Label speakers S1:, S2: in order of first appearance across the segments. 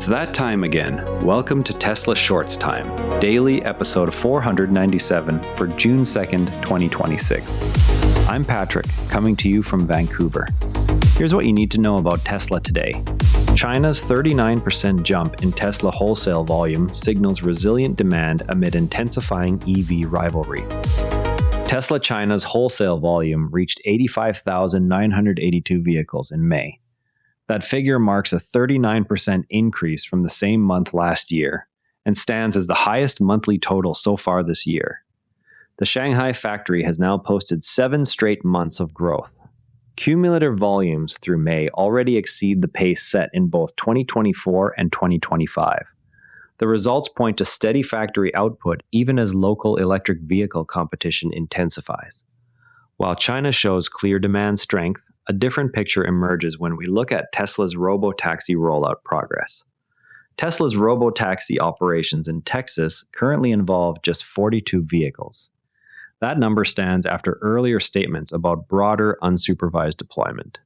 S1: It's that time again. Welcome to Tesla Shorts Time, daily episode 497 for June 2nd, 2026. I'm Patrick, coming to you from Vancouver. Here's what you need to know about Tesla today. China's 39% jump in Tesla wholesale volume signals resilient demand amid intensifying EV rivalry. Tesla China's wholesale volume reached 85,982 vehicles in May. That figure marks a 39% increase from the same month last year and stands as the highest monthly total so far this year. The Shanghai factory has now posted 7 straight months of growth. Cumulative volumes through May already exceed the pace set in both 2024 and 2025. The results point to steady factory output even as local electric vehicle competition intensifies. While China shows clear demand strength, a different picture emerges when we look at Tesla's robotaxi rollout progress. Tesla's robotaxi operations in Texas currently involve just 42 vehicles. That number stands after earlier statements about broader unsupervised deployment.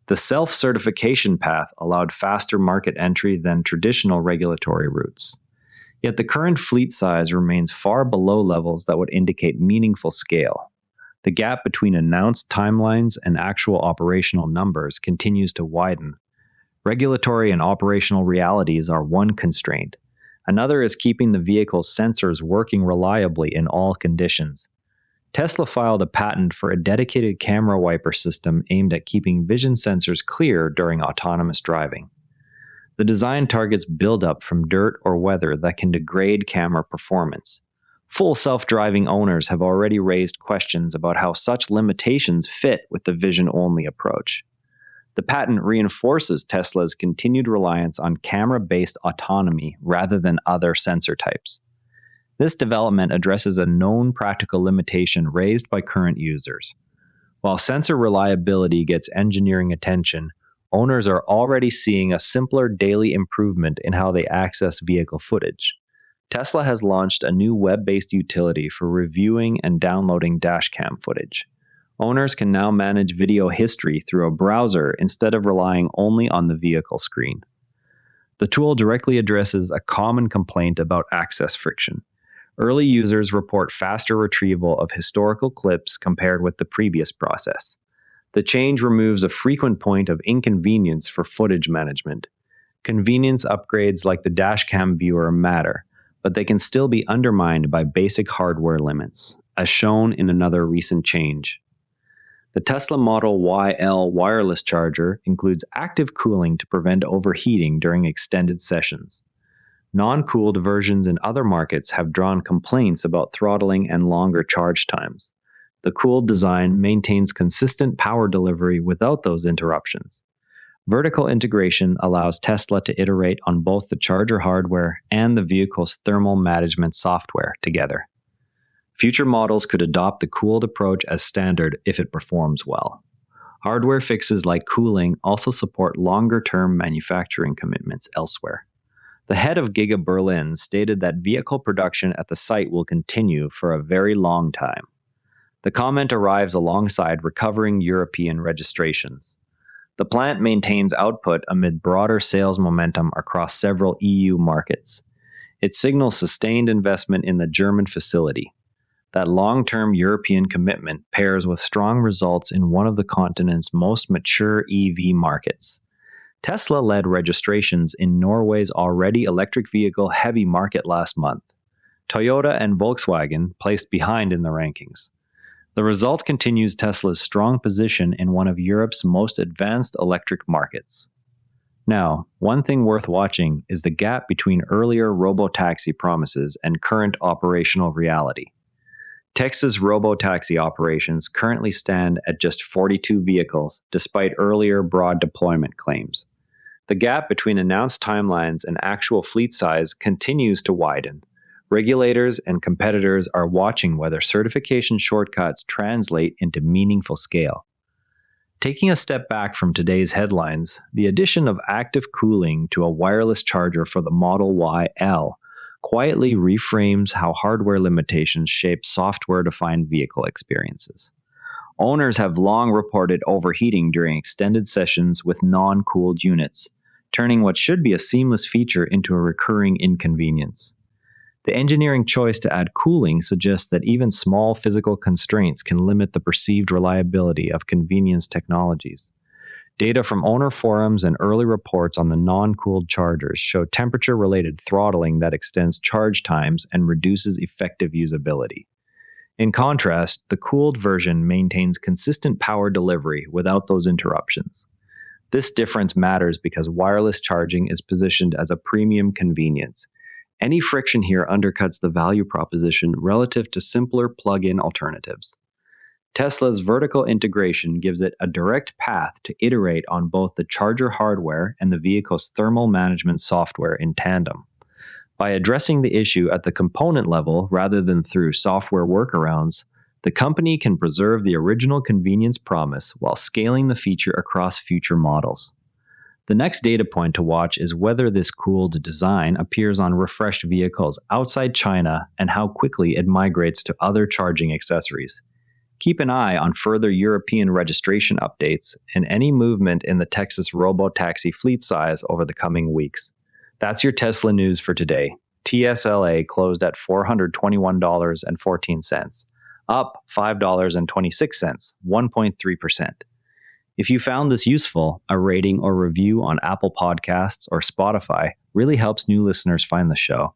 S1: The self-certification path allowed faster market entry than traditional regulatory routes. Yet the current fleet size remains far below levels that would indicate meaningful scale. The gap between announced timelines and actual operational numbers continues to widen. Regulatory and operational realities are one constraint. Another is keeping the vehicle's sensors working reliably in all conditions. Tesla filed a patent for a dedicated camera wiper system aimed at keeping vision sensors clear during autonomous driving. The design targets buildup from dirt or weather that can degrade camera performance. Full self-driving owners have already raised questions about how such limitations fit with the vision-only approach. The patent reinforces Tesla's continued reliance on camera-based autonomy rather than other sensor types. This development addresses a known practical limitation raised by current users. While sensor reliability gets engineering attention, owners are already seeing a simpler daily improvement in how they access vehicle footage. Tesla has launched a new web-based utility for reviewing and downloading dashcam footage. Owners can now manage video history through a browser instead of relying only on the vehicle screen. The tool directly addresses a common complaint about access friction. Early users report faster retrieval of historical clips compared with the previous process. The change removes a frequent point of inconvenience for footage management. Convenience upgrades like the dashcam viewer matter, but they can still be undermined by basic hardware limits, as shown in another recent change. The Tesla Model YL wireless charger includes active cooling to prevent overheating during extended sessions. Non-cooled versions in other markets have drawn complaints about throttling and longer charge times. The cooled design maintains consistent power delivery without those interruptions. Vertical integration allows Tesla to iterate on both the charger hardware and the vehicle's thermal management software together. Future models could adopt the cooled approach as standard if it performs well. Hardware fixes like cooling also support longer-term manufacturing commitments elsewhere. The head of Giga Berlin stated that vehicle production at the site will continue for a very long time. The comment arrives alongside recovering European registrations. The plant maintains output amid broader sales momentum across several EU markets. It signals sustained investment in the German facility. That long-term European commitment pairs with strong results in one of the continent's most mature EV markets. Tesla led registrations in Norway's already electric vehicle heavy market last month. Toyota and Volkswagen placed behind in the rankings. The result continues Tesla's strong position in one of Europe's most advanced electric markets. Now, one thing worth watching is the gap between earlier robotaxi promises and current operational reality. Texas robotaxi operations currently stand at just 42 vehicles, despite earlier broad deployment claims. The gap between announced timelines and actual fleet size continues to widen. Regulators and competitors are watching whether certification shortcuts translate into meaningful scale. Taking a step back from today's headlines, the addition of active cooling to a wireless charger for the Model YL quietly reframes how hardware limitations shape software-defined vehicle experiences. Owners have long reported overheating during extended sessions with non-cooled units. turning what should be a seamless feature into a recurring inconvenience. The engineering choice to add cooling suggests that even small physical constraints can limit the perceived reliability of convenience technologies. Data from owner forums and early reports on the non-cooled chargers show temperature-related throttling that extends charge times and reduces effective usability. In contrast, the cooled version maintains consistent power delivery without those interruptions. This difference matters because wireless charging is positioned as a premium convenience. Any friction here undercuts the value proposition relative to simpler plug-in alternatives. Tesla's vertical integration gives it a direct path to iterate on both the charger hardware and the vehicle's thermal management software in tandem. By addressing the issue at the component level rather than through software workarounds, the company can preserve the original convenience promise while scaling the feature across future models. The next data point to watch is whether this cooled design appears on refreshed vehicles outside China and how quickly it migrates to other charging accessories. Keep an eye on further European registration updates and any movement in the Texas robotaxi fleet size over the coming weeks. That's your Tesla news for today. TSLA closed at $421.14, up $5.26, 1.3%. If you found this useful, a rating or review on Apple Podcasts or Spotify really helps new listeners find the show.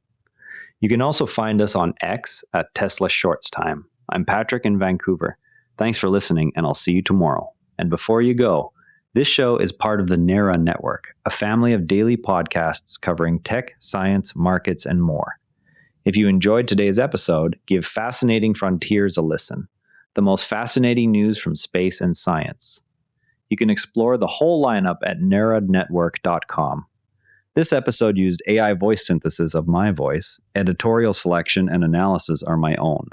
S1: You can also find us on X at Tesla Shorts Time. I'm Patrick in Vancouver. Thanks for listening, and I'll see you tomorrow. And before you go, this show is part of the NARA Network, a family of daily podcasts covering tech, science, markets, and more. If you enjoyed today's episode, give Fascinating Frontiers a listen, the most fascinating news from space and science. You can explore the whole lineup at naranetwork.com. This episode used AI voice synthesis of my voice. Editorial selection and analysis are my own.